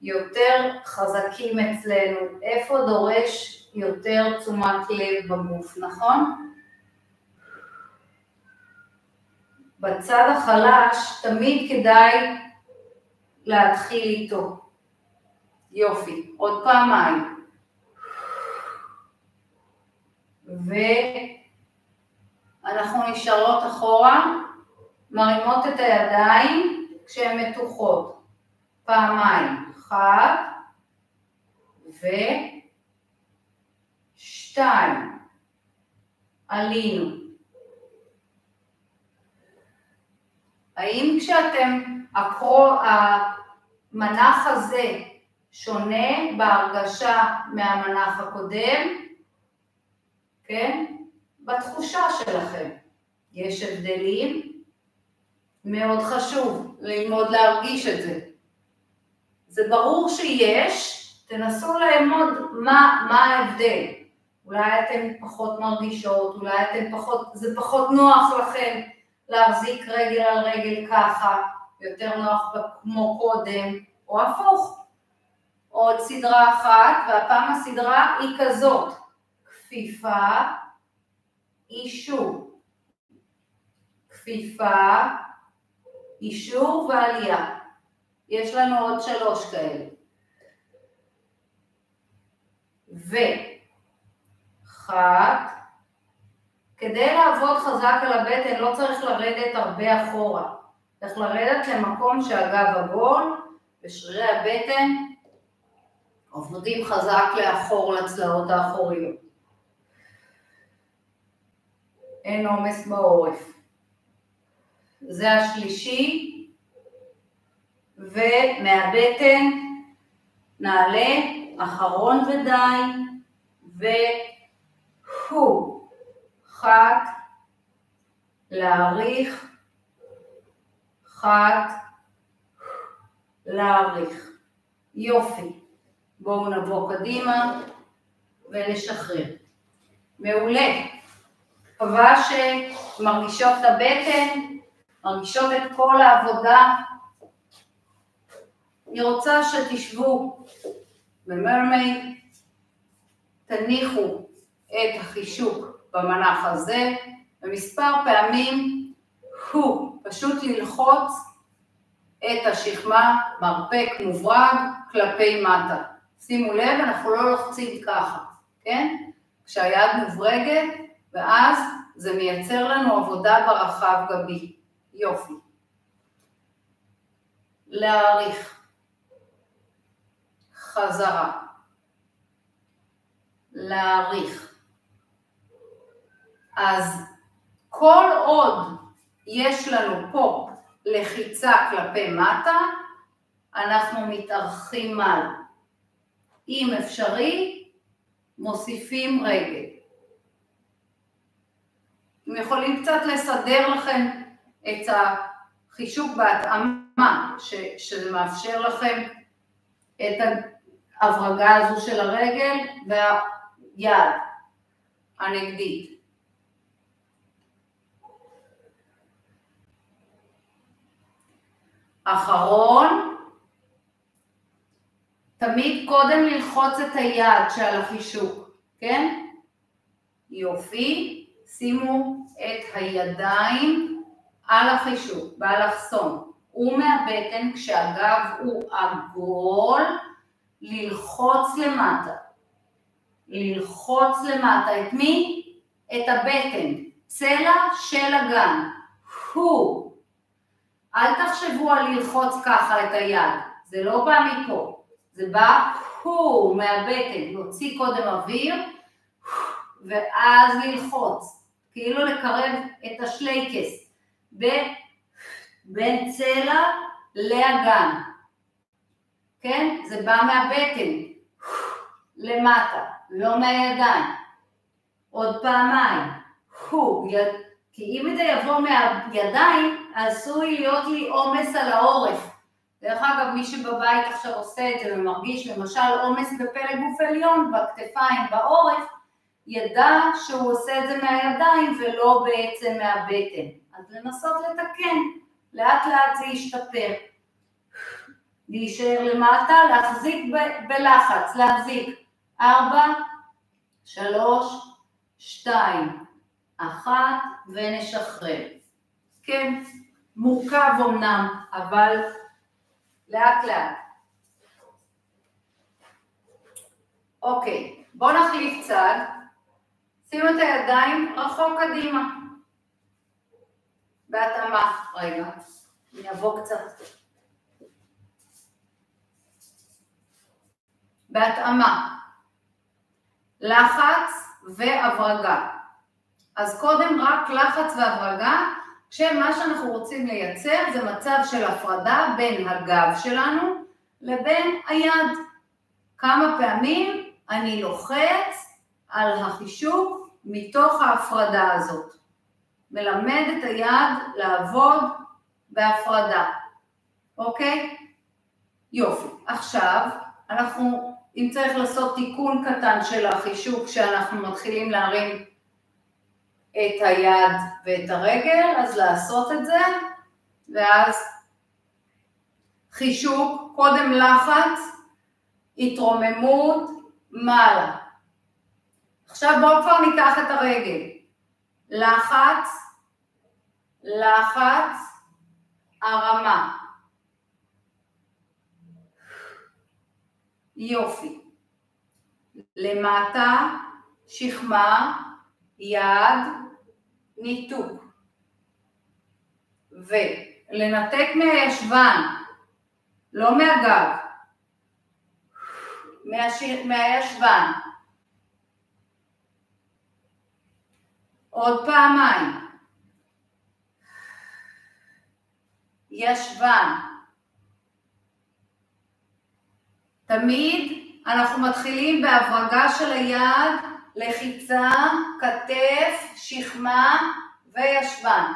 [SPEAKER 1] יותר חזקים אצלנו, איפה דורש יותר תשומת לב בגוף, נכון? בצד החלש תמיד כדאי להתחיל איתו. יופי, עוד פעמיים. ואנחנו נשארות אחורה, מרימות את הידיים כשהן מתוחות. פעמיים, 1 ו2. עלינו. האם כשאתם, המנח הזה שונה בהרגשה מהמנח הקודם? כן? בתחושה שלכם. יש הבדלים? מאוד חשוב ללמוד להרגיש את זה. זה ברור שיש, תנסו לאמוד מה ההבדל. אולי אתן פחות מרגישות, אולי אתן פחות, זה פחות נוח לכם להחזיק רגל על רגל ככה, יותר נוח כמו קודם, או הפוך. עוד סדרה אחת, והפעם הסדרה היא כזאת. כפיפה, אישור. כפיפה, אישור ועלייה. יש לנו עוד 3 כאלה. 1. כדי לעבוד חזק על הבטן לא צריך לרדת הרבה אחורה. צריך לרדת למקום שהגב עגול ושרירי הבטן עובדים חזק לאחור לצלעות האחוריות. אין עומס בעורף. זה השלישי, ומהבטן נעלה, אחרון ודי, חת, להאריך, חת, להאריך. יופי. בואו נבוא קדימה ונשחרר. מעולה. מקווה שמרגישות את הבטן, מרגישות את כל העבודה. אני רוצה שתשבו במרמייד, תניחו את החישוק במנח הזה, ומספר פעמים פשוט ללחוץ את השכמה, מרפק מוברג כלפי מטה. שימו לב, אנחנו לא לוחצים ככה, כן? כשהיד מוברגת, ואז זה מייצר לנו עבודה ברחב גבי. יופי. להאריך. חזרה. להאריך. אז כל עוד יש לנו פה לחיצה כלפי מטה, אנחנו מתארחים מעלה. אם אפשרי, מוסיפים רגל. אתם יכולים קצת לסדר לכם את החישוק בהתאמה, שזה מאפשר לכם את ההברגה הזו של הרגל והיד הנגדית. אחרון, תמיד קודם ללחוץ את היד שעל החישוק, כן? יופי, שימו את הידיים על החישוק, באלכסון, ומהבטן כשהגב הוא עגול, ללחוץ למטה. ללחוץ למטה, את מי? את הבטן, צלע של הגן. אל תחשבו על ללחוץ ככה את היד, זה לא בא מפה, זה בא מהבטן, להוציא קודם אוויר, ואז ללחוץ, כאילו לקרב את השלייקס, בין צלע לאגן, כן? זה בא מהבטן, למטה, לא מהידיים, עוד פעמיים, כי אם זה יבוא מהידיים, עשוי להיות לי עומס על העורף. דרך אגב, מי שבבית עכשיו עושה את זה ומרגיש למשל עומס בפלג גוף עליון, בכתפיים, בעורף, ידע שהוא עושה את זה מהידיים ולא בעצם מהבטן. אז לנסות לתקן, לאט לאט זה ישתפר. להישאר למטה, להחזיק בלחץ, להחזיק 4, 3, 2, 1 ונשחרר. כן, מורכב אמנם, אבל לאט לאט. אוקיי, בואו נחליף צד. שימו את הידיים רחוק קדימה. בהתאמה, רגע, אני אבוא קצת. בהתאמה, לחץ והברגה. אז קודם רק לחץ והברגה, כשמה שאנחנו רוצים לייצר זה מצב של הפרדה בין הגב שלנו לבין היד. כמה פעמים אני לוחץ על החישוק מתוך ההפרדה הזאת. מלמד את היד לעבוד בהפרדה. אוקיי? יופי. עכשיו אנחנו, אם צריך לעשות תיקון קטן של החישוק שאנחנו מתחילים להרים את היד ואת הרגל, אז לעשות את זה, ואז חישוק, קודם לחץ, התרוממות, מעלה. עכשיו בואו כבר ניקח את הרגל. לחץ, לחץ, הרמה. יופי. למטה, שכמה, יד, ניתוק. ולנתק מהישבן, לא מהגב, מהישבן. עוד פעמיים. ישבן. תמיד אנחנו מתחילים בהברגה של היד, לחיצה, כתף, שכמה וישבן.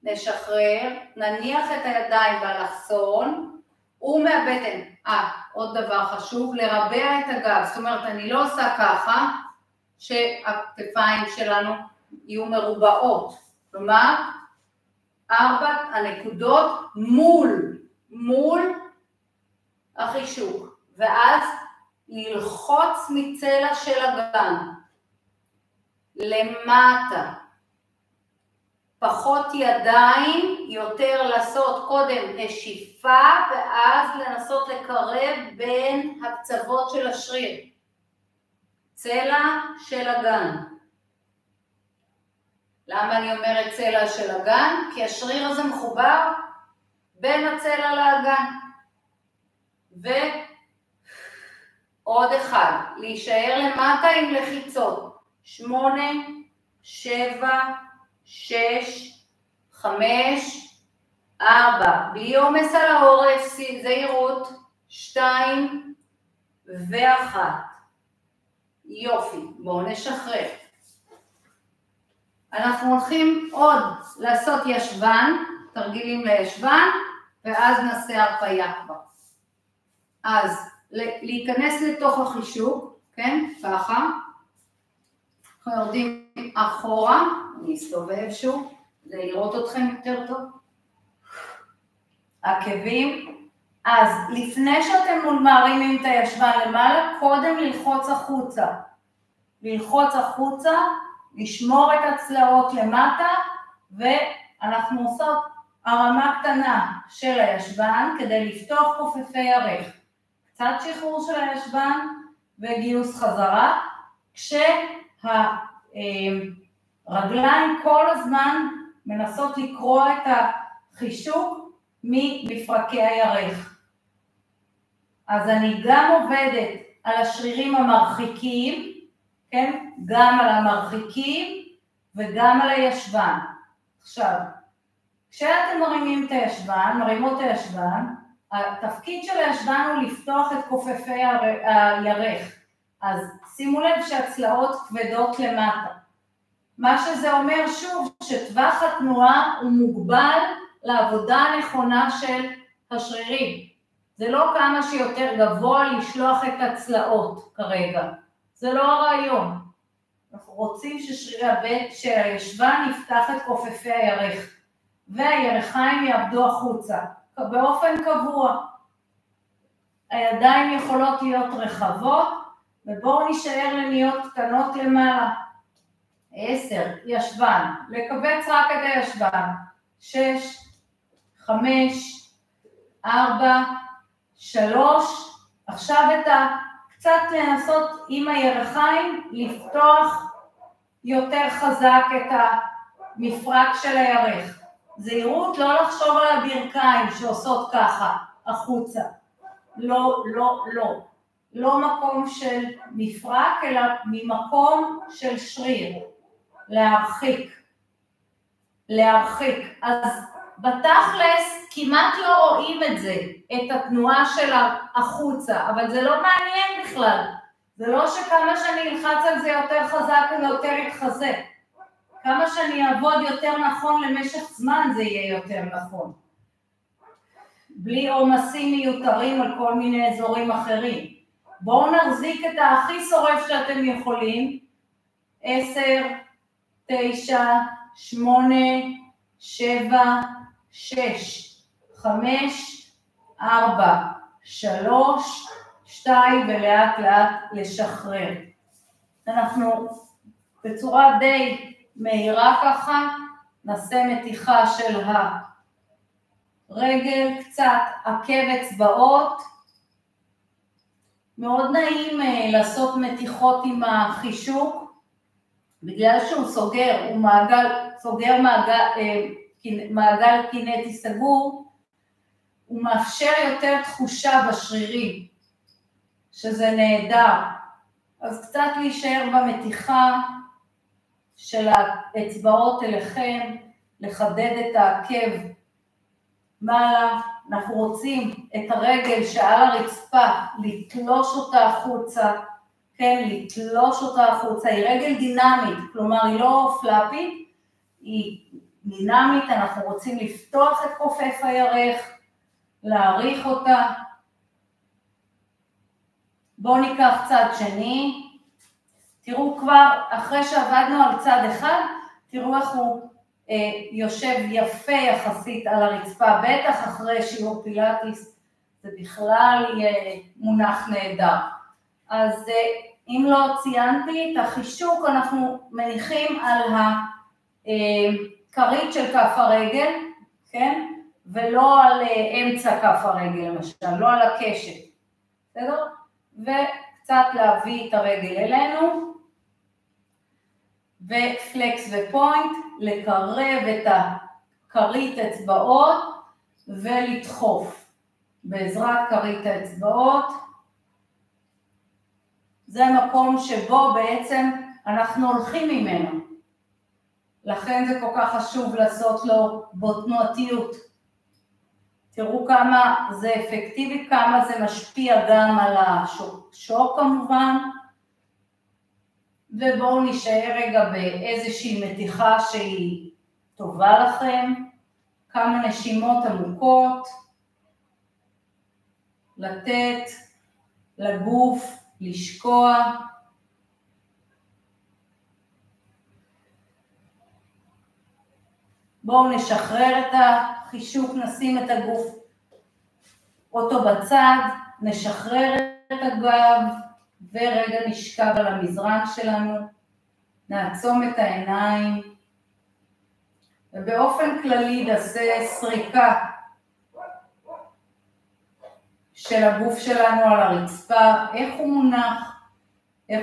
[SPEAKER 1] נשחרר, נניח את הידיים באלכסון ומהבטן. עוד דבר חשוב, לרבע את הגב. זאת אומרת, אני לא עושה ככה, שהכתפיים שלנו יהיו מרובעות. כלומר, 4 הנקודות מול החישוק. ואז ללחוץ מצלע של הגן. למטה. פחות ידיים, יותר לעשות קודם נשיפה, ואז לנסות לקרב בין הקצוות של השריר. צלע של הגן. למה אני אומרת צלע של הגן? כי השריר הזה מחובר בין הצלע לאגן. ועוד אחד, להישאר למטה עם לחיצות. 8, 7, 6, 5, 4, בלי עומס על העורף, זהירות, 2 ו1. יופי, בואו נשחרר. אנחנו הולכים עוד לעשות ישבן, תרגילים לישבן, ואז נעשה הרפאיה כבר. אז להיכנס לתוך החישוק, כן, ככה. אנחנו יורדים אחורה, אני אסתובב שוב, כדי לראות אתכם יותר טוב. עקבים. אז לפני שאתם מרימים את הישבן למעלה, קודם ללחוץ החוצה. ללחוץ החוצה, לשמור את הצלעות למטה, ואנחנו עושות הרמה קטנה של הישבן, כדי לפתוח כופפי ירך. קצת שחרור של הישבן וגיוס חזרה, כשהרגליים כל הזמן מנסות לקרוע את החישוק ממפרקי הירך. אז אני גם עובדת על השרירים המרחיקים, כן? גם על המרחיקים וגם על הישבן. עכשיו, כשאתם מרימים את הישבן, מרימות את הישבן, התפקיד של הישבן הוא לפתוח את כופפי הירך. אז שימו לב שהצלעות כבדות למטה. מה שזה אומר שוב, שטווח התנועה הוא מוגבל לעבודה הנכונה של השרירים. זה לא כמה שיותר גבוה לשלוח את הצלעות כרגע. זה לא הרעיון. אנחנו רוצים שהישבן יפתח את כופפי הירך, והירכיים יעבדו החוצה, באופן קבוע. הידיים יכולות להיות רחבות, ובואו נשאר לניות קטנות למעלה. 10, ישבן, לקבץ רק את הישבן. 6, 5, 4, 3, עכשיו קצת לנסות עם הירכיים לפתוח יותר חזק את המפרק של הירך. זהירות, לא לחשוב על הברכיים שעושות ככה, החוצה. לא, לא, לא. לא מקום של מפרק, אלא ממקום של שריר. להרחיק. להרחיק. אז בתכלס כמעט לא רואים את זה, את התנועה של החוצה, אבל זה לא מעניין בכלל. זה לא שכמה שאני אלחץ על זה יותר חזק ויותר יתחזק. כמה שאני אעבוד יותר נכון למשך זמן זה יהיה יותר נכון. בלי עומסים מיותרים על כל מיני אזורים אחרים. בואו נחזיק את הכי שורף שאתם יכולים. 10, 9, 8, 7, 6, 5, 4, 3, 2 ולאט לאט לשחרר. אנחנו בצורה די מהירה ככה, נעשה מתיחה של הרגל, קצת עקב אצבעות. מאוד נעים לעשות מתיחות עם החישוק, בגלל שהוא סוגר, הוא סוגר מעגל קינטי סגור, הוא מאפשר יותר תחושה בשרירים. שזה נהדר. אז קצת להישאר במתיחה של האצבעות אליכם, לחדד את העקב מעלה. אנחנו רוצים את הרגל שעל הרצפה, לתלוש אותה החוצה, כן, לתלוש אותה החוצה. היא רגל דינמית, כלומר היא לא פלאפית, היא דינמית. אנחנו רוצים לפתוח את כופף הירך, להאריך אותה. בואו ניקח צד שני. תראו כבר, אחרי שעבדנו על צד אחד, תראו איך הוא יושב יפה יחסית על הרצפה, בטח אחרי שיעור פילאטיס, זה בכלל יהיה מונח נהדר. אז אם לא ציינתי, את החישוק אנחנו מניחים על הכרית של כף הרגל, כן? ולא על אמצע כף הרגל למשל, לא על הקשת, בסדר? וקצת להביא את הרגל אלינו, ופלקס ופוינט, לקרב את הכרית אצבעות ולדחוף בעזרת כרית האצבעות. זה מקום שבו בעצם אנחנו הולכים ממנו. לכן זה כל כך חשוב לעשות לו תנועתיות. תראו כמה זה אפקטיבי, כמה זה משפיע גם על השוק כמובן. ובואו נשאר רגע באיזושהי מתיחה שהיא טובה לכם. כמה נשימות עמוקות. לתת לגוף לשקוע. בואו נשחרר את החישוק, נשים את הגוף אותו בצד, נשחרר את הגב ורגע נשכב על המזרן שלנו, נעצום את העיניים ובאופן כללי נעשה סריקה של הגוף שלנו על הרצפה, איך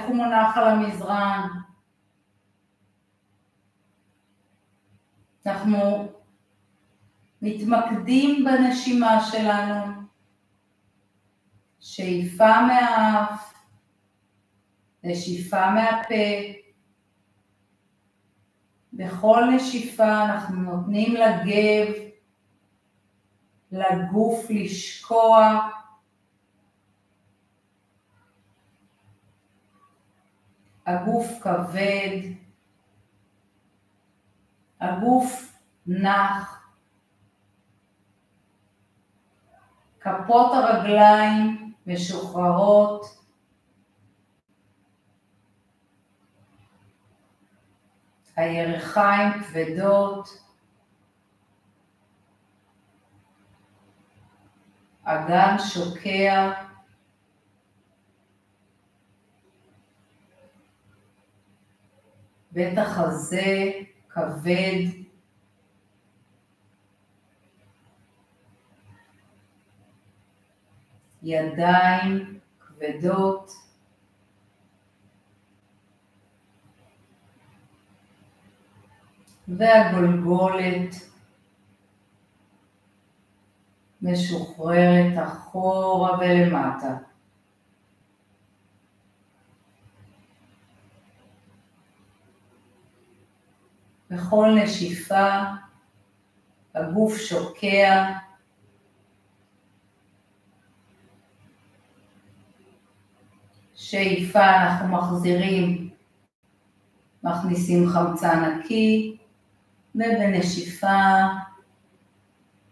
[SPEAKER 1] הוא מונח על המזרן. אנחנו מתמקדים בנשימה שלנו, שאיפה מהאף, נשיפה מהפה. בכל נשיפה אנחנו נותנים לגב, לגוף לשקוע. הגוף כבד, הגוף נח, כפות הרגליים משוחררות, הירכיים כבדות, אגן שוקע, בית החזה כבד, ידיים כבדות, והגולגולת משוחררת אחורה ולמטה. בכל נשיפה הגוף שוקע, שאיפה אנחנו מחזירים, מכניסים חמצן נקי, ובנשיפה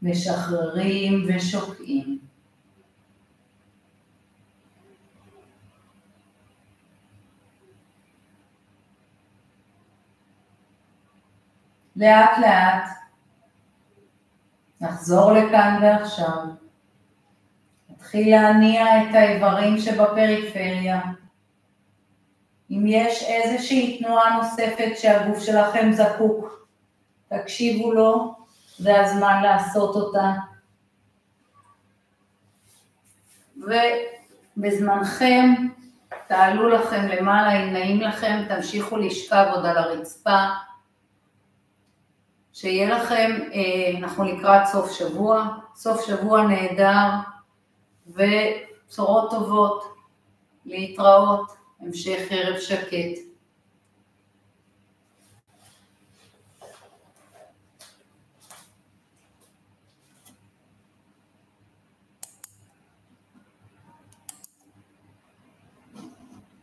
[SPEAKER 1] משחררים ושוקעים. לאט לאט נחזור לכאן ועכשיו. נתחיל להניע את האיברים שבפריפריה. אם יש איזושהי תנועה נוספת שהגוף שלכם זקוק, תקשיבו לו, זה הזמן לעשות אותה. ובזמנכם תעלו לכם למעלה, אם נעים לכם, תמשיכו לשכב עוד על הרצפה. שיהיה לכם, אנחנו לקראת סוף שבוע נהדר ובשורות טובות. להתראות, המשך ערב שקט.